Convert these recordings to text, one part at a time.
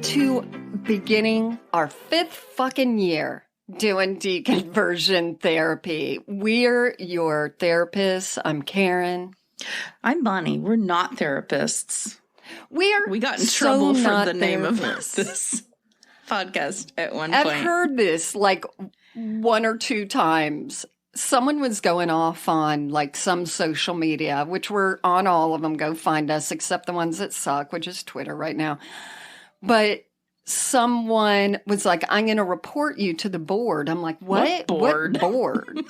to beginning our 5th fucking year doing deconversion therapy. We're your therapists. I'm Karen. I'm Bonnie. We're not therapists. We got in trouble for the name of therapists. this podcast at one I've point. heard this like 1 or 2 times. Someone was going off on like some social media, which we're on all of them. Go find us, except the ones that suck, which is Twitter right now. But someone was like, I'm going to report you to the board. I'm like, what board? What board?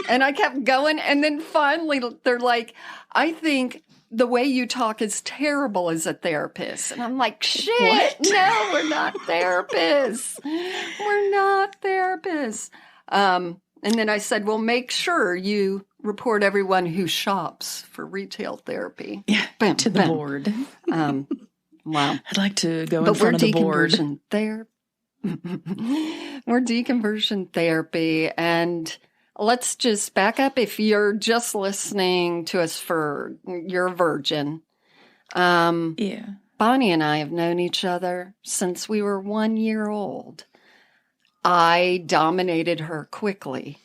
And I kept going. And then finally they're like, I think the way you talk is terrible as a therapist. And I'm like, shit, what? No, we're not therapists. We're not therapists. And then I said, well, make sure you report everyone who shops for retail therapy. Yeah, to the board. Wow. I'd like to go in front of the board. We're deconversion therapy. And let's just back up. If you're just listening to us you're a virgin. Yeah. Bonnie and I have known each other since we were 1 year old. I dominated her quickly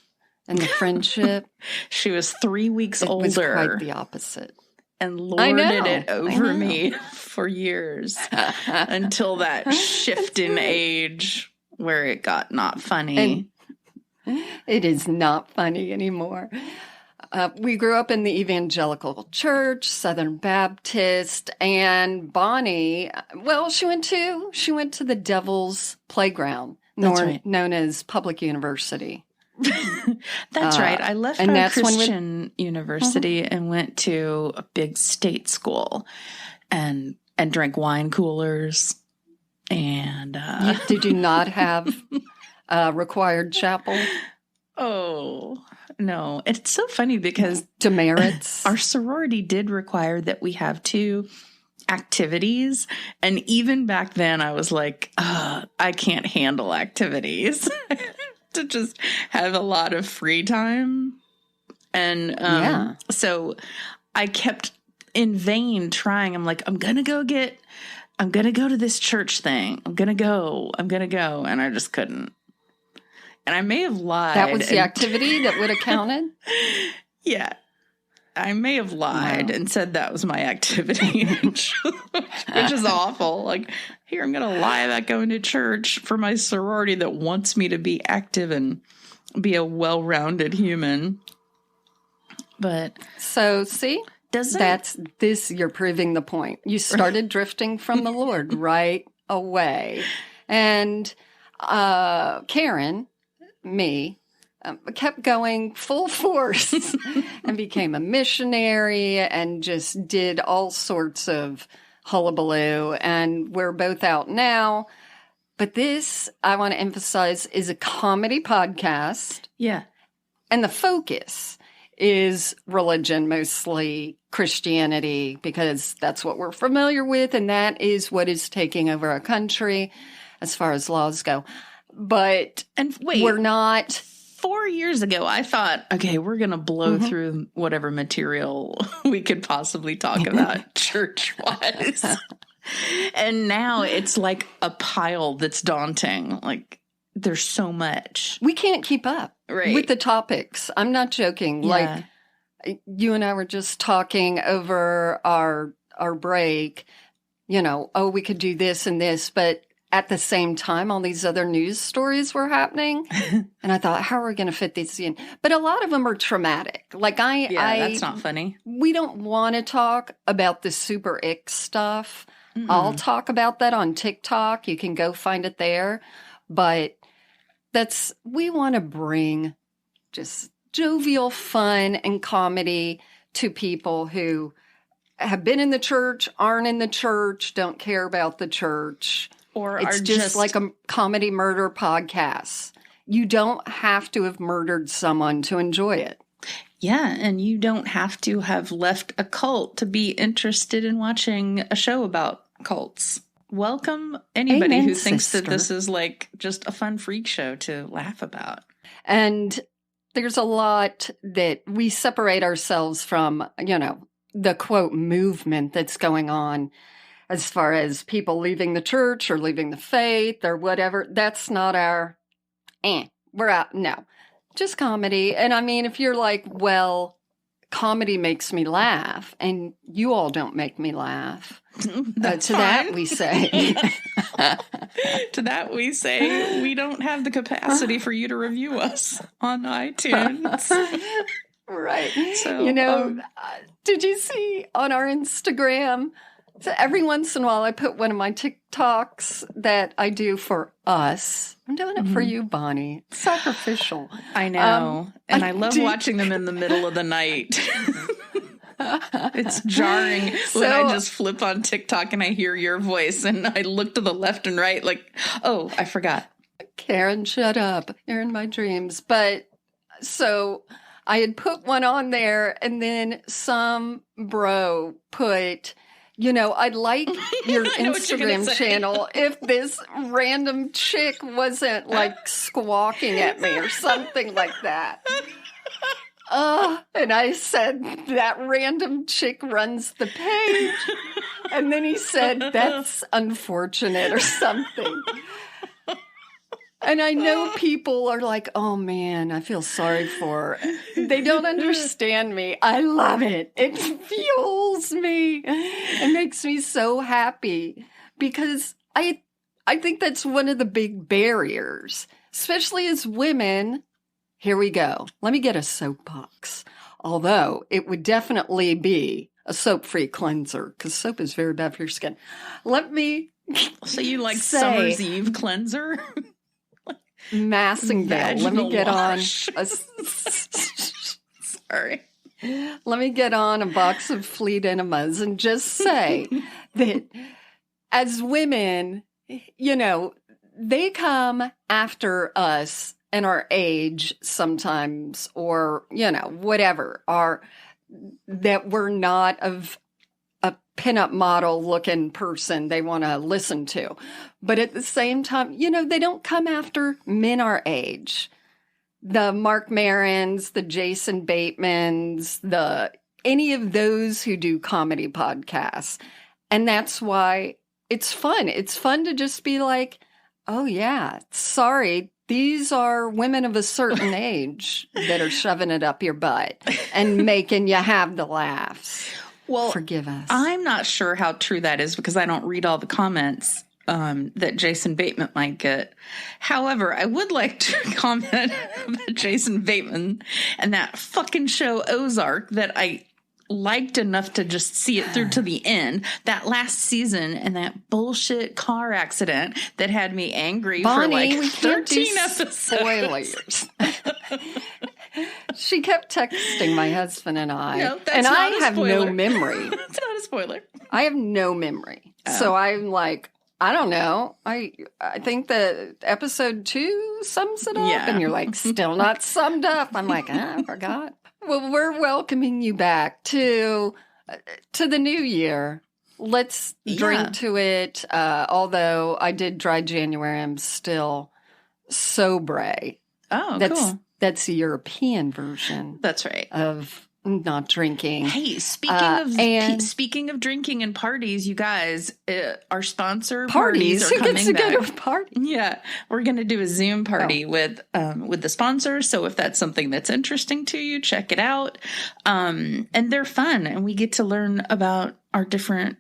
in the friendship. She was 3 weeks older. It was quite the opposite. And lorded it over me for years until that shift in age where it got not funny. And it is not funny anymore. We grew up in the evangelical church, Southern Baptist, and Bonnie, well, she went to the Devil's Playground, known as Public University. That's right. I left our Christian university and went to a big state school and drank wine coolers. And did you not have required chapel? Oh, no. It's so funny because demerits. Our sorority did require that we have 2 activities. And even back then I was like, I can't handle activities. To just have a lot of free time. And so I kept in vain trying. I'm like, I'm going to go to this church thing. I'm going to go. And I just couldn't. And I may have lied. That was the activity that would have counted? Yeah. I may have lied and said that was my activity, which is awful. Like, here, I'm going to lie about going to church for my sorority that wants me to be active and be a well-rounded human. But so, see, you're proving the point. You started drifting from the Lord right away. And Karen, me, kept going full force and became a missionary and just did all sorts of hullabaloo. And we're both out now. But this, I want to emphasize, is a comedy podcast. Yeah. And the focus is religion, mostly Christianity, because that's what we're familiar with. And that is what is taking over our country as far as laws go. But we're not... 4 years ago, I thought, okay, we're going to blow through whatever material we could possibly talk about church-wise. And now it's like a pile that's daunting. Like, there's so much. We can't keep up with the topics. I'm not joking. Yeah. Like, you and I were just talking over our break, we could do this and this, but at the same time, all these other news stories were happening. And I thought, how are we going to fit these in? But a lot of them are traumatic. Like that's not funny. We don't want to talk about the super ick stuff. Mm-mm. I'll talk about that on TikTok. You can go find it there. But we want to bring just jovial fun and comedy to people who have been in the church, aren't in the church, don't care about the church. Or it's just like a comedy murder podcast. You don't have to have murdered someone to enjoy it. Yeah, and you don't have to have left a cult to be interested in watching a show about cults. Welcome anybody who thinks that this is like just a fun freak show to laugh about. And there's a lot that we separate ourselves from, the quote movement that's going on. as far as people leaving the church or leaving the faith or whatever. That's not our, we're out. No, just comedy. And I mean, if you're like, well, comedy makes me laugh and you all don't make me laugh. That's to fine. that we say. To that we say, we don't have the capacity for you to review us on iTunes. Right. So, you know, did you see on our Instagram? So every once in a while, I put one of my TikToks that I do for us. I'm doing it for you, Bonnie. It's sacrificial. I know. And I love watching them in the middle of the night. It's jarring when I just flip on TikTok and I hear your voice and I look to the left and right like, oh, I forgot. Karen, shut up. You're in my dreams. But so I had put one on there and then some bro put, you know, I'd like your Instagram channel if this random chick wasn't like squawking at me or something like that. And I said, that random chick runs the page. And then he said, that's unfortunate or something. And I know people are like, oh man, I feel sorry for her. They don't understand me. I love it. It fuels me. It makes me so happy because I think that's one of the big barriers, especially as women. Here we go. Let me get a soapbox. Although it would definitely be a soap-free cleanser because soap is very bad for your skin. Let me So you like Summer's Eve cleanser? Massingale. Let me get wash. on Sorry. Let me get on a box of Fleet Enemas and just say that as women, you know, they come after us and our age sometimes, or, you know, whatever, are that we're not of a pinup model looking person they want to listen to. But at the same time, you know, they don't come after men our age. The Mark Marons, the Jason Batemans, any of those who do comedy podcasts. And that's why it's fun. It's fun to just be like, oh yeah, sorry, these are women of a certain age that are shoving it up your butt and making you have the laughs. Well, forgive us. I'm not sure how true that is because I don't read all the comments that Jason Bateman might get. However, I would like to comment about Jason Bateman and that fucking show Ozark that I liked enough to just see it through to the end. That last season and that bullshit car accident that had me angry Bonnie, for like 13 episodes. Spoilers. She kept texting my husband and I. No, that's and not I a have spoiler. no memory. It's not a spoiler. I have no memory. So I'm like, I don't know. I think that episode 2 sums it up. Yeah. And you're like, still not summed up. I'm like, I forgot. Well, we're welcoming you back to the new year. Let's drink to it. Although I did dry January, I'm still sobre. Oh, cool. That's the European version. That's right. Of not drinking. Hey, speaking of drinking and parties, you guys, our sponsor parties are Who coming gets to back. go to a party? Yeah, we're going to do a Zoom party with the sponsors. So if that's something that's interesting to you, check it out. And they're fun, and we get to learn about our different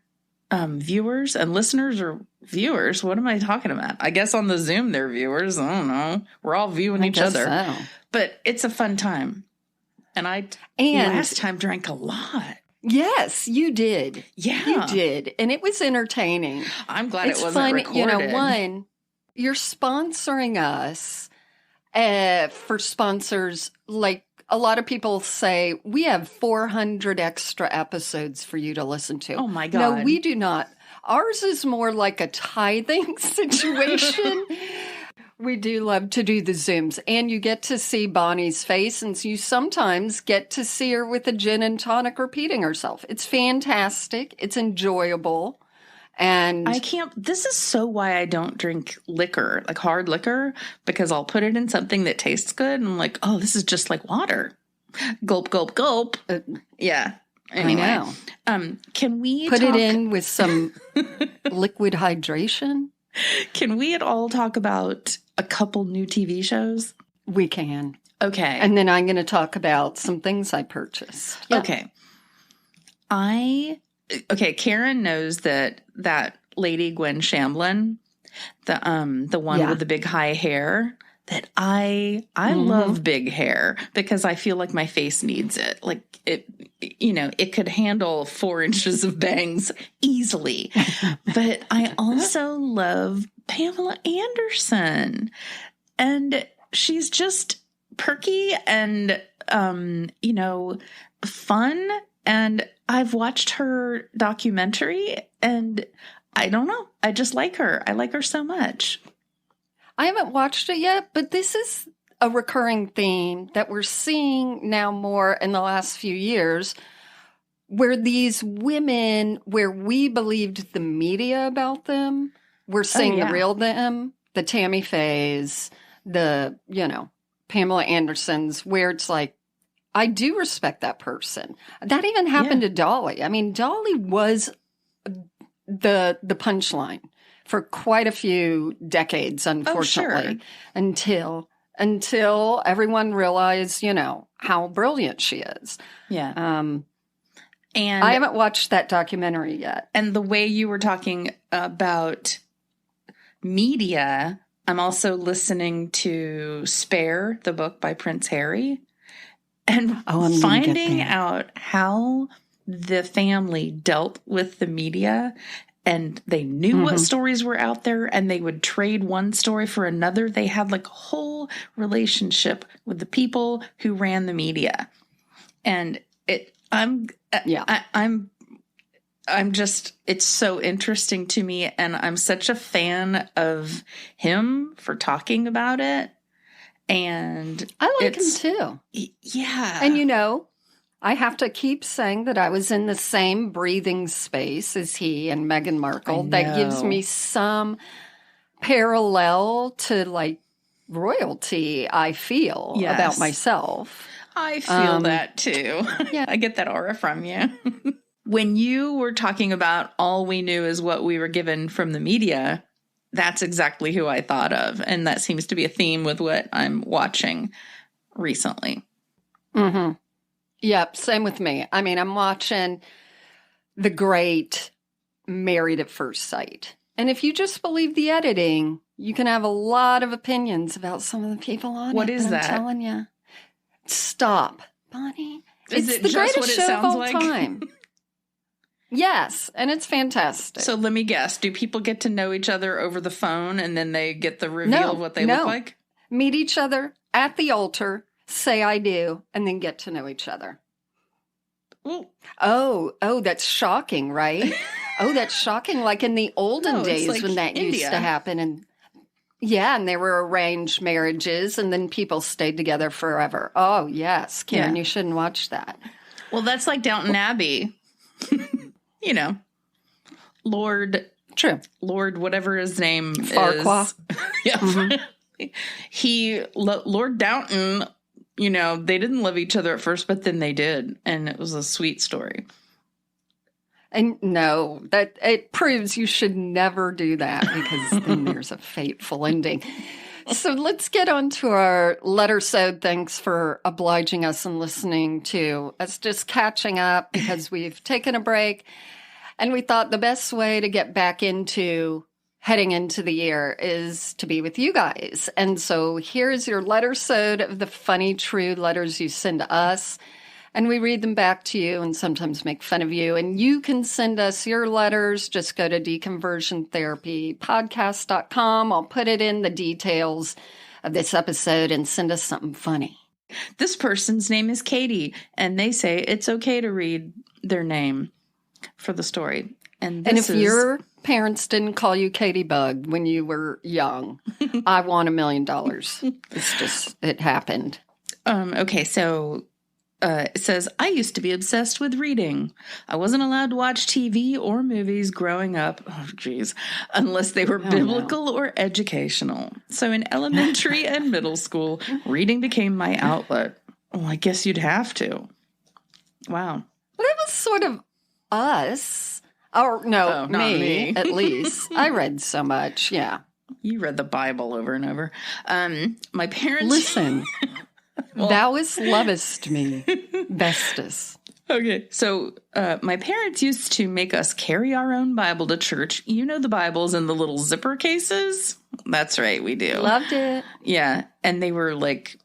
viewers and listeners or viewers. What am I talking about? I guess on the Zoom they're viewers. I don't know. We're all viewing each other. So. But it's a fun time. And last time drank a lot. Yes, you did. Yeah. You did. And it was entertaining. I'm glad it wasn't fun, recorded. You know, one, you're sponsoring us for sponsors. Like a lot of people say, we have 400 extra episodes for you to listen to. Oh, my God. No, we do not. Ours is more like a tithing situation. We do love to do the Zooms, and you get to see Bonnie's face, and you sometimes get to see her with a gin and tonic repeating herself. It's fantastic. It's enjoyable. And this is so why I don't drink liquor, like hard liquor, because I'll put it in something that tastes good, and I'm like, oh, this is just like water. Gulp, gulp, gulp. Yeah. Anyway, I know. Can we put it in with some liquid hydration? Can we at all talk about a couple new TV shows? We can. Okay. And then I'm going to talk about some things I purchased. Yep. Okay. Karen knows that lady Gwen Shamblin, the one with the big high hair, that I love big hair because I feel like my face needs it. Like it could handle 4 inches of bangs easily. But I also love Pamela Anderson, and she's just perky and, fun. And I've watched her documentary and I don't know. I just like her. I like her so much. I haven't watched it yet, but this is a recurring theme that we're seeing now more in the last few years, where these women, where we believed the media about them, we're seeing the real them, the Tammy Faye's, the, Pamela Anderson's, where it's like, I do respect that person. That even happened to Dolly. I mean, Dolly was the punchline for quite a few decades, unfortunately, until everyone realized, how brilliant she is. Yeah. And I haven't watched that documentary yet. And the way you were talking about media, I'm also listening to Spare, the book by Prince Harry, and finding out how the family dealt with the media. And they knew what stories were out there, and they would trade one story for another. They had like a whole relationship with the people who ran the media. And I'm just, it's so interesting to me. And I'm such a fan of him for talking about it. And I like him too. Yeah. And I have to keep saying that I was in the same breathing space as he and Meghan Markle. That gives me some parallel to like royalty, I feel, about myself. I feel that too. Yeah. I get that aura from you. When you were talking about all we knew is what we were given from the media, that's exactly who I thought of. And that seems to be a theme with what I'm watching recently. Mm-hmm. Yep, same with me. I mean, I'm watching the great Married at First Sight. And if you just believe the editing, you can have a lot of opinions about some of the people on it. What is that? I'm telling you. Stop, Bonnie. Is it's it the just greatest what it show sounds of all like? time. Yes, and it's fantastic. So let me guess. Do people get to know each other over the phone and then they get the reveal of what they look like? Meet each other at the altar, say I do, and then get to know each other. Ooh. Oh, that's shocking, right? That's shocking. Like in the olden days like when that used to happen. And and there were arranged marriages and then people stayed together forever. Oh, yes, Karen, you shouldn't watch that. Well, that's like Downton Abbey. Lord, whatever his name Farquhar. is. Yeah. Mm-hmm. Lord Downton, they didn't love each other at first, but then they did. And it was a sweet story. And no, that it proves you should never do that because then there's a fateful ending. So let's get on to our Lettersode. Thanks for obliging us and listening to us, just catching up because we've taken a break. And we thought the best way to get back into heading into the year is to be with you guys. And so here's your Lettersode of the funny, true letters you send to us. And we read them back to you and sometimes make fun of you. And you can send us your letters. Just go to deconversiontherapypodcast.com. I'll put it in the details of this episode and send us something funny. This person's name is Katie, and they say it's okay to read their name for the story. And if your parents didn't call you Katie Bug when you were young, I want $1 million. It's just, it happened. Okay, so it says, I used to be obsessed with reading. I wasn't allowed to watch TV or movies growing up, unless they were biblical or educational. So in elementary and middle school, reading became my outlet. Well, I guess you'd have to. Wow. Well, that was sort of us. Or no, Oh, not me. at least. I read so much, yeah. You read the Bible over and over. My parents... Listen, thou lovest me, bestest. Okay, so my parents used to make us carry our own Bible to church. You know the Bibles in the little zipper cases? That's right, we do. Loved it. Yeah, and they were like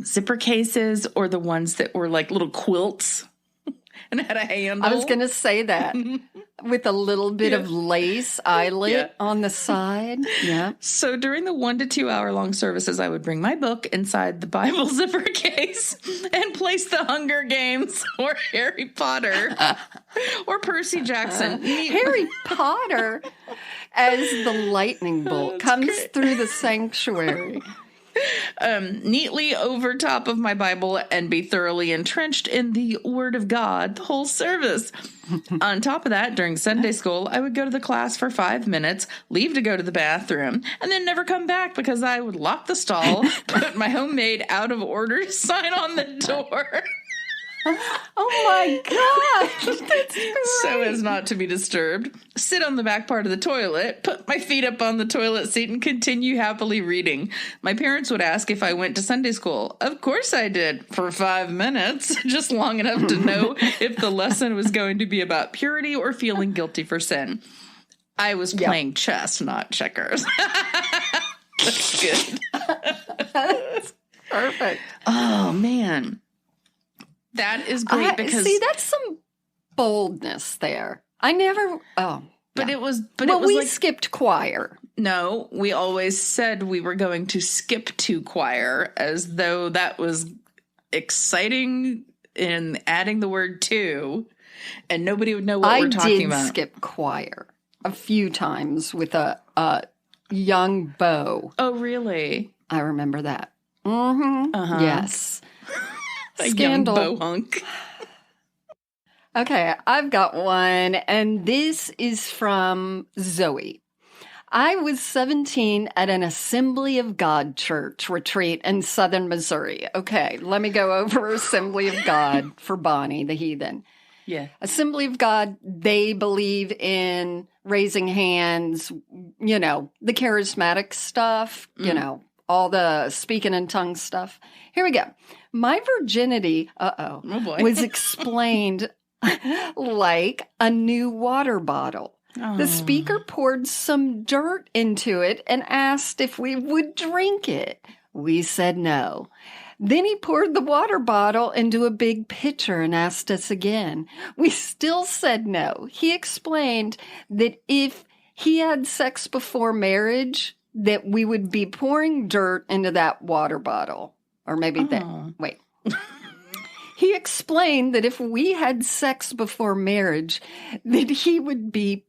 zipper cases or the ones that were like little quilts and had a handle. I was going to say that. With a little bit of lace eyelet on the side. Yeah. So during the 1 to 2 hour long services, I would bring my book inside the Bible zipper case and place the Hunger Games or Harry Potter or Percy Jackson. Harry Potter as the lightning bolt comes through the sanctuary. Neatly over top of my Bible and be thoroughly entrenched in the Word of God the whole service. On top of that, during Sunday school, I would go to the class for 5 minutes, leave to go to the bathroom, and then never come back because I would lock the stall, put my homemade out of order sign on the door. Oh my God, that's great. So as not to be disturbed, sit on the back part of the toilet, put my feet up on the toilet seat, and continue happily reading. My parents would ask if I went to Sunday school. Of course I did, for 5 minutes, just long enough to know if the lesson was going to be about purity or feeling guilty for sin. I was playing chess, not checkers. That's good. That's perfect. Oh, man. That is great because... See, that's some boldness there. I never... Oh. But it was... But we skipped choir. No, we always said we were going to skip to choir as though that was exciting in adding the word to, and nobody would know what we're talking about. I did skip choir a few times with a young beau. Oh, really? I remember that. Mm-hmm. Uh-huh. Yes. A Scandal. young beau hunk. Okay, I've got one, and this is from Zoe. I was 17 at an Assembly of God church retreat in southern Missouri. Okay, let me go over Assembly of God for Bonnie, the heathen. Yeah. Assembly of God, they believe in raising hands, you know, the charismatic stuff, you know, all the speaking in tongues stuff. Here we go. My virginity, was explained like a new water bottle. Oh. The speaker poured some dirt into it and asked if we would drink it. We said no. Then he poured the water bottle into a big pitcher and asked us again. We still said no. He explained that if he had sex before marriage, that we would be pouring dirt into that water bottle. Or maybe wait. He explained that if we had sex before marriage, that he would be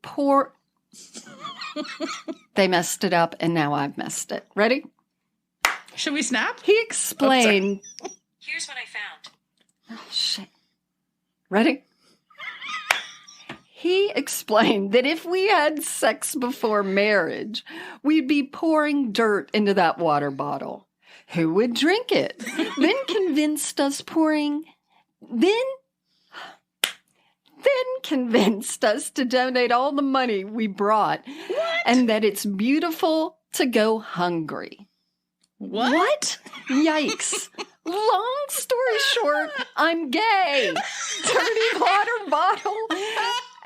They messed it up, and now I've messed it. Ready? Should we snap? He explained... Here's what I found. Oh, shit. Ready? He explained that if we had sex before marriage, we'd be pouring dirt into that water bottle. Who would drink it? Then convinced us to donate all the money we brought. What? And that it's beautiful to go hungry. What? Yikes. Long story short, I'm gay. Dirty water bottle.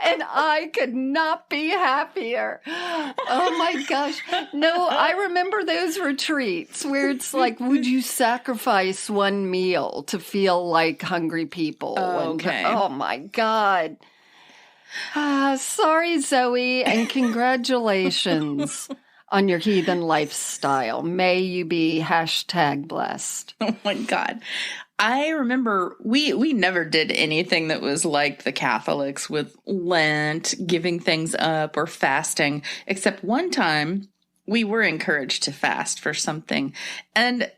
And I could not be happier. Oh my gosh. No, I remember those retreats where it's like, would you sacrifice one meal to feel like hungry people? Okay. Oh my God. Sorry, Zoe, and congratulations on your heathen lifestyle. May you be #blessed. Oh my God. I remember we never did anything that was like the Catholics with Lent, giving things up, or fasting, except one time we were encouraged to fast for something. And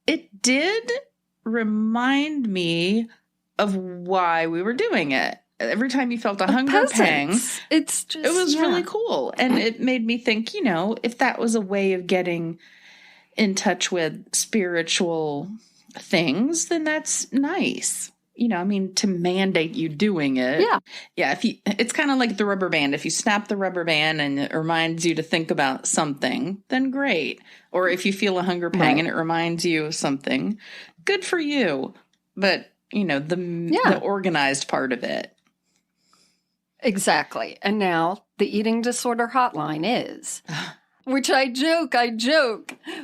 it did remind me of why we were doing it. Every time you felt a hunger pang, it's just, it was really cool. And it made me think, you know, if that was a way of getting in touch with spiritual things, then that's nice. I mean, to mandate you doing it. Yeah. Yeah. It's kind of like the rubber band. If you snap the rubber band and it reminds you to think about something, then great. Or if you feel a hunger pang and it reminds you of something, good for you. But, the organized part of it. Exactly. And now the eating disorder hotline is, which I joke,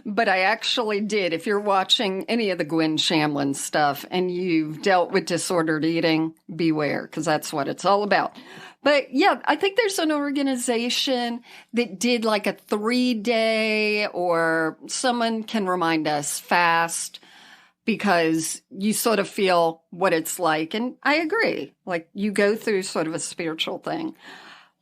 but I actually did. If you're watching any of the Gwen Shamlin stuff and you've dealt with disordered eating, beware, because that's what it's all about. But yeah, I think there's an organization that did like a 3-day, or someone can remind us, fast, because you sort of feel what it's like. And I agree. Like, you go through sort of a spiritual thing.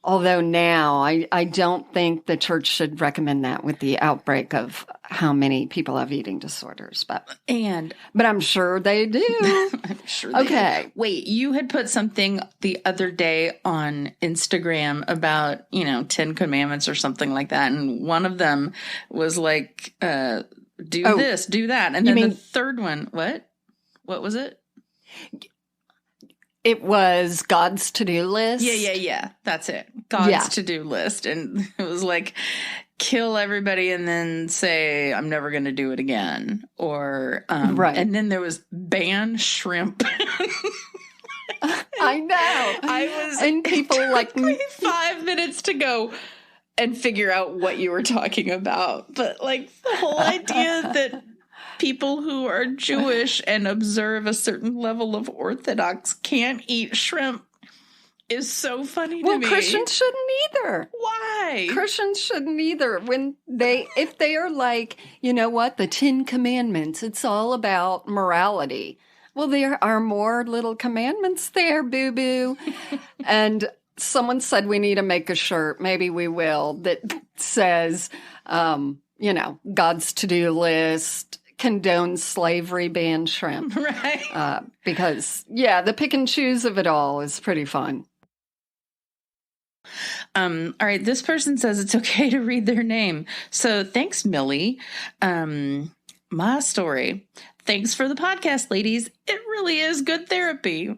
Although now I don't think the church should recommend that with the outbreak of how many people have eating disorders. But I'm sure they do. I'm sure they do. Wait, you had put something the other day on Instagram about, 10 commandments or something like that. And one of them was like, do this, do that. And then the third one, what was it? It was God's to-do list. Yeah. That's it. God's to-do list. And it was like, kill everybody and then say, I'm never going to do it again. Or, and then there was ban shrimp. I know. And people like 5 minutes to go and figure out what you were talking about. But like the whole idea that people who are Jewish and observe a certain level of Orthodox can't eat shrimp is so funny to me. Well, Christians shouldn't either. Why? Christians shouldn't either. If they are like, you know what, the 10 Commandments, it's all about morality. Well, there are more little commandments there, boo-boo. And someone said we need to make a shirt, maybe we will, that says, God's to-do list, condone slavery, ban shrimp. Right. Because, the pick and choose of it all is pretty fun. All right. This person says it's okay to read their name. So thanks, Millie. My story. Thanks for the podcast, ladies. It really is good therapy.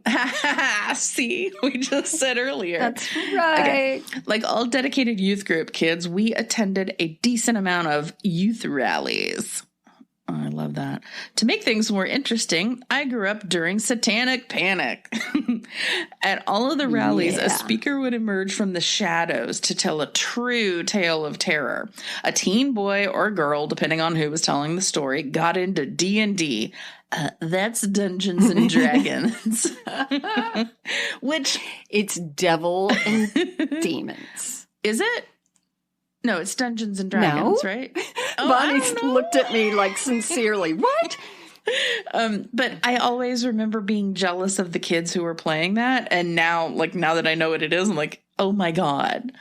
See, we just said earlier. That's right. Okay. Like all dedicated youth group kids, we attended a decent amount of youth rallies. Oh, I love that. To make things more interesting, I grew up during Satanic Panic. At all of the rallies, a speaker would emerge from the shadows to tell a true tale of terror. A teen boy or girl, depending on who was telling the story, got into D&D. That's Dungeons and Dragons. Which... It's devil and demons. Is it? No, it's Dungeons and Dragons, right? Oh, Bonnie looked at me like sincerely. What? But I always remember being jealous of the kids who were playing that. And now that I know what it is, I'm like, oh my God,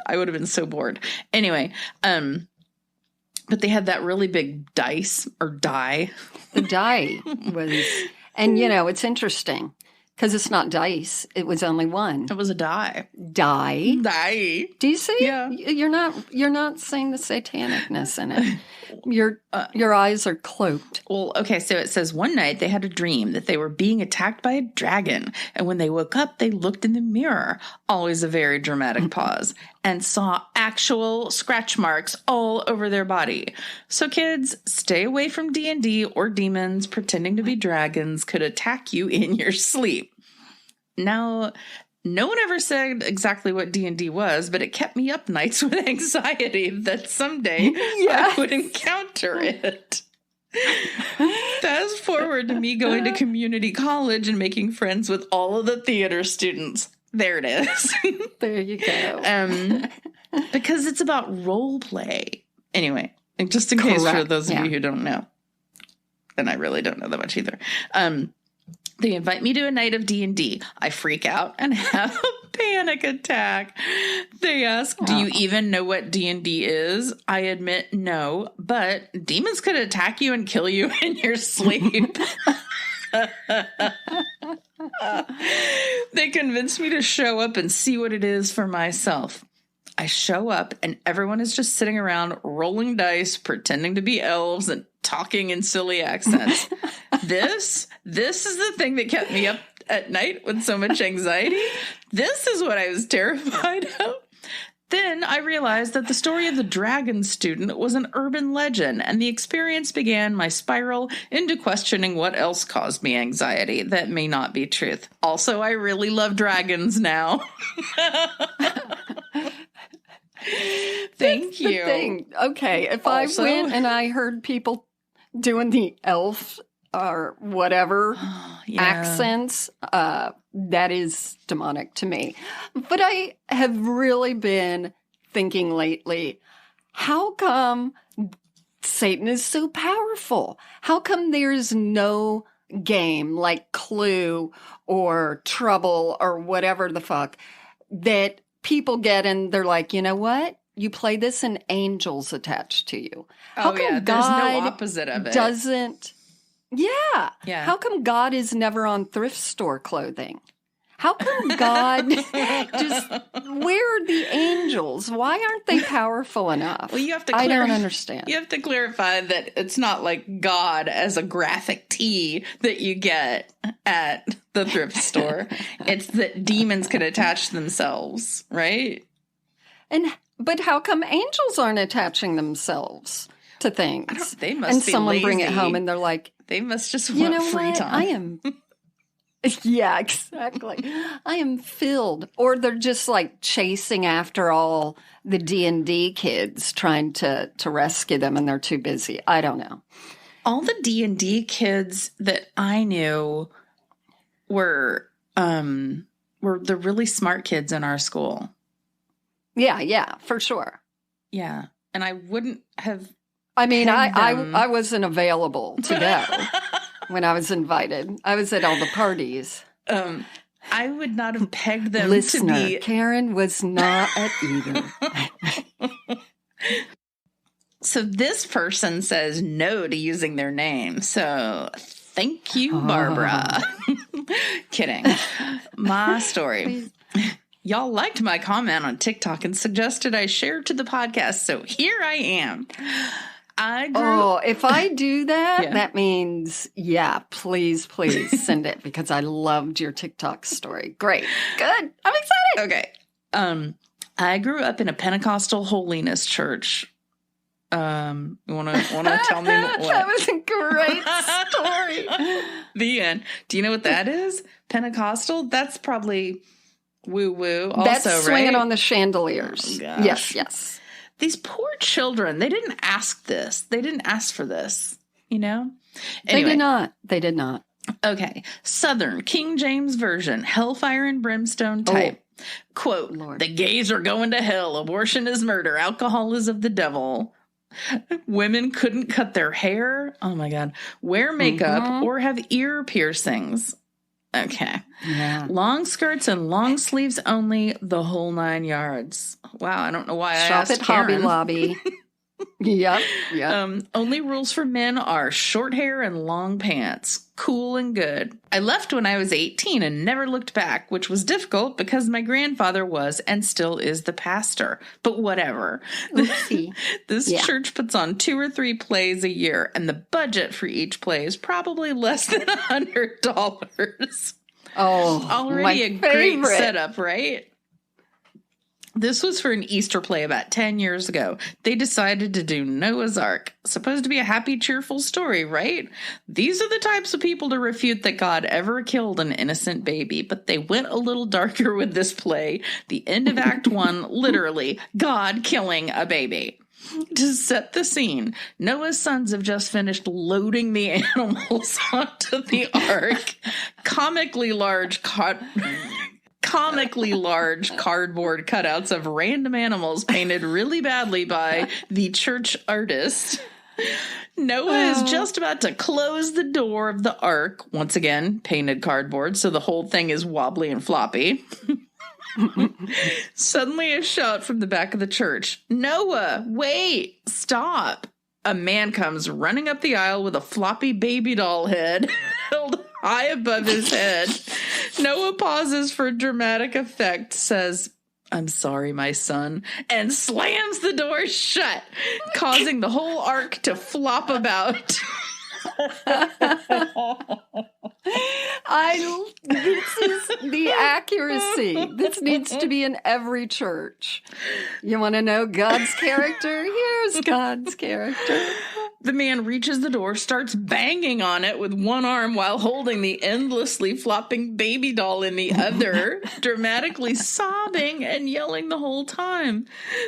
I would have been so bored. Anyway, but they had that really big dice or die. The die was, and it's interesting. Because it's not dice. It was only one. It was a die. Die. Do you see? Yeah. You're not saying the satanicness in it. Your eyes are cloaked. Well, okay, so it says one night they had a dream that they were being attacked by a dragon. And when they woke up, they looked in the mirror, always a very dramatic pause, and saw actual scratch marks all over their body. So kids, stay away from D&D or demons pretending to be dragons could attack you in your sleep. Now, no one ever said exactly what D&D was, but it kept me up nights with anxiety that someday I would encounter it. Fast forward to me going to community college and making friends with all of the theater students. There it is. There you go. Because it's about role play. Anyway, and just in case for those of you who don't know, and I really don't know that much either. They invite me to a night of D&D. I freak out and have a panic attack. They ask, do you even know what D&D is? I admit no, but demons could attack you and kill you in your sleep. They convinced me to show up and see what it is for myself. I show up and everyone is just sitting around rolling dice, pretending to be elves and talking in silly accents. This is the thing that kept me up at night with so much anxiety. This is what I was terrified of. Then I realized that the story of the dragon student was an urban legend, and the experience began my spiral into questioning what else caused me anxiety that may not be truth. Also, I really love dragons now. Thank you. Thing. Okay, if also, I went and I heard people doing the elf or whatever accents, that is demonic to me. But I have really been thinking lately, how come Satan is so powerful? How come there's no game like Clue or Trouble or whatever the fuck that people get and they're like, you know what? You play this and angels attached to you. How come there's God no opposite of it. Doesn't... Yeah. How come God is never on thrift store clothing? How come God just, where are the angels? Why aren't they powerful enough? Well, you have to I don't understand. You have to clarify that it's not like God as a graphic tee that you get at the thrift store. It's that demons can attach themselves, right? But how come angels aren't attaching themselves to things? They must and be someone lazy. bring it home and they're like, they must just want free time. I am. Yeah, exactly. I am filled. Or they're just like chasing after all the D&D kids trying to rescue them and they're too busy. I don't know. All the D&D kids that I knew were the really smart kids in our school. Yeah, for sure. Yeah. And I wouldn't have I mean, I wasn't available to go when I was invited. I was at all the parties. I would not have pegged them Listener, to be... Karen was not at either. So this person says no to using their name. So thank you, Barbara. Kidding. My story. Please. Y'all liked my comment on TikTok and suggested I share to the podcast. So here I am. If I do that, that means, please send it because I loved your TikTok story. Great. Good. I'm excited. Okay. I grew up in a Pentecostal holiness church. You want to tell me what? That was a great story. The end. Do you know what that is? Pentecostal? That's probably woo-woo also, That's swinging right? on the chandeliers. Oh, gosh. Yes. These poor children, they didn't ask this. They didn't ask for this, you know? Anyway. They did not. Okay. Southern King James Version, hellfire and brimstone type. Quote, Lord. The gays are going to hell. Abortion is murder. Alcohol is of the devil. Women couldn't cut their hair. Oh, my God. Wear makeup or have ear piercings. Okay. Yeah. Long skirts and long sleeves only, the whole 9 yards. Wow, I don't know why I asked at Hobby Karen. Lobby. Yep. Only rules for men are short hair and long pants. Cool and good. I left when I was 18 and never looked back, which was difficult because my grandfather was and still is the pastor. But whatever. This church puts on 2 or 3 plays a year, and the budget for each play is probably less than $100. Oh, already a great setup, right? This was for an Easter play about 10 years ago. They decided to do Noah's Ark. Supposed to be a happy, cheerful story, right? These are the types of people to refute that God ever killed an innocent baby. But they went a little darker with this play. The end of Act 1, literally, God killing a baby. To set the scene, Noah's sons have just finished loading the animals onto the ark. Comically large cardboard cutouts of random animals painted really badly by the church artist. Noah is just about to close the door of the ark. Once again, painted cardboard, so the whole thing is wobbly and floppy. Suddenly a shout from the back of the church. Noah, wait, stop. A man comes running up the aisle with a floppy baby doll head held high above his head. Noah pauses for dramatic effect, says, I'm sorry, my son, and slams the door shut, causing the whole ark to flop about. This is the accuracy. This needs to be in every church. You want to know God's character? Here's God's character. The man reaches the door, starts banging on it with one arm while holding the endlessly flopping baby doll in the other, dramatically sobbing and yelling the whole time.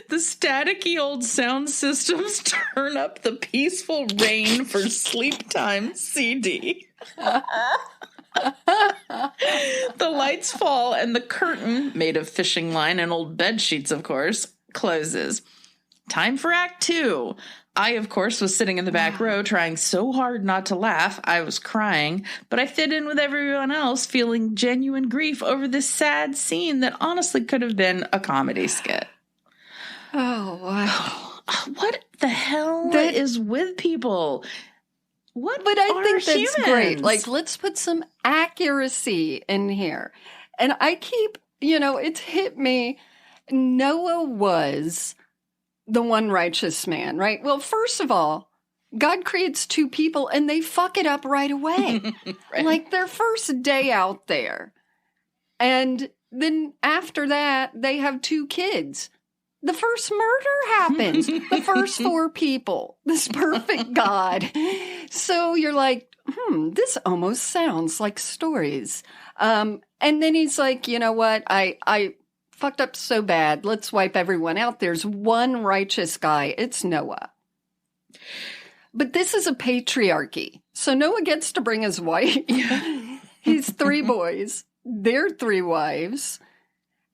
The staticky old sound systems turn up the Peaceful Rain for Sleep Time CD. The lights fall and the curtain, made of fishing line and old bed sheets, of course, closes. Time for Act 2. I, of course, was sitting in the back row trying so hard not to laugh. I was crying, but I fit in with everyone else, feeling genuine grief over this sad scene that honestly could have been a comedy skit. Oh, wow. What the hell is with people? But I think that's great. Like, let's put some accuracy in here. And I keep, it's hit me. Noah was the one righteous man, right? Well, first of all, God creates two people and they fuck it up right away. Right. Like their first day out there. And then after that, they have two kids. The first murder happens. The first four people. This perfect God. So you're like, this almost sounds like stories. And then he's like, you know what? I fucked up so bad. Let's wipe everyone out. There's one righteous guy. It's Noah. But this is a patriarchy. So Noah gets to bring his wife. He's three boys. They're three wives.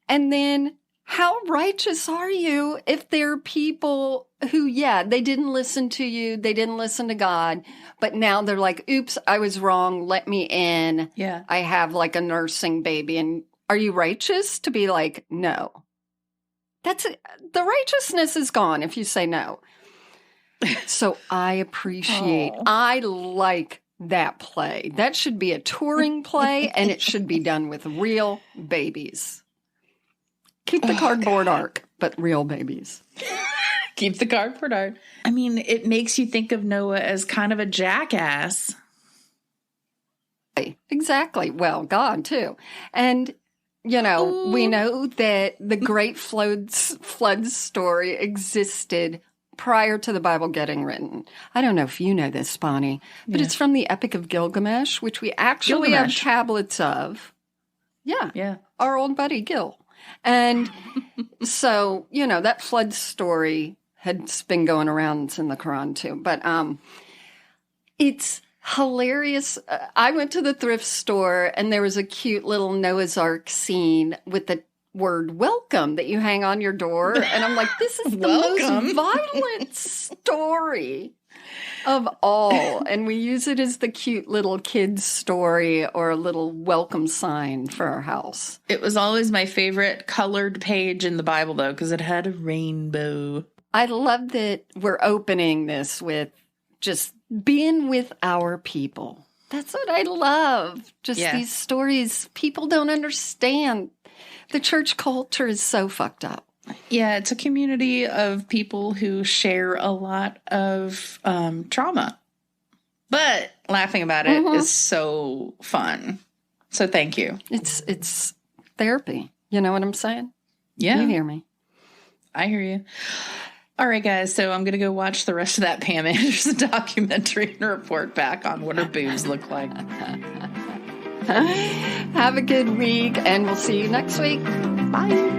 And then how righteous are you if there are people who, they didn't listen to you. They didn't listen to God. But now they're like, oops, I was wrong. Let me in. Yeah. I have like a nursing baby. And are you righteous to be like, no? The righteousness is gone if you say no. So I appreciate, I like that play. That should be a touring play and it should be done with real babies. Keep the cardboard ark, but real babies. Keep the cardboard ark. I mean, it makes you think of Noah as kind of a jackass. Exactly. Well, God, too. And, we know that the great flood story existed prior to the Bible getting written. I don't know if you know this, Bonnie, but it's from the Epic of Gilgamesh, which we actually have tablets of. Yeah. Yeah. Our old buddy Gil. And so, that flood story has been going around in the Quran too. But it's hilarious. I went to the thrift store and there was a cute little Noah's Ark scene with the word welcome that you hang on your door. And I'm like, this is the most violent story of all. And we use it as the cute little kid's story or a little welcome sign for our house. It was always my favorite colored page in the Bible, though, because it had a rainbow. I love that we're opening this with just being with our people. That's what I love. Just these stories people don't understand. The church culture is so fucked up. Yeah, it's a community of people who share a lot of trauma. But laughing about it is so fun. So thank you. It's therapy. You know what I'm saying? Yeah. You hear me. I hear you. All right, guys. So I'm going to go watch the rest of that Pam Anderson documentary and report back on what her boobs look like. Have a good week, and we'll see you next week. Bye.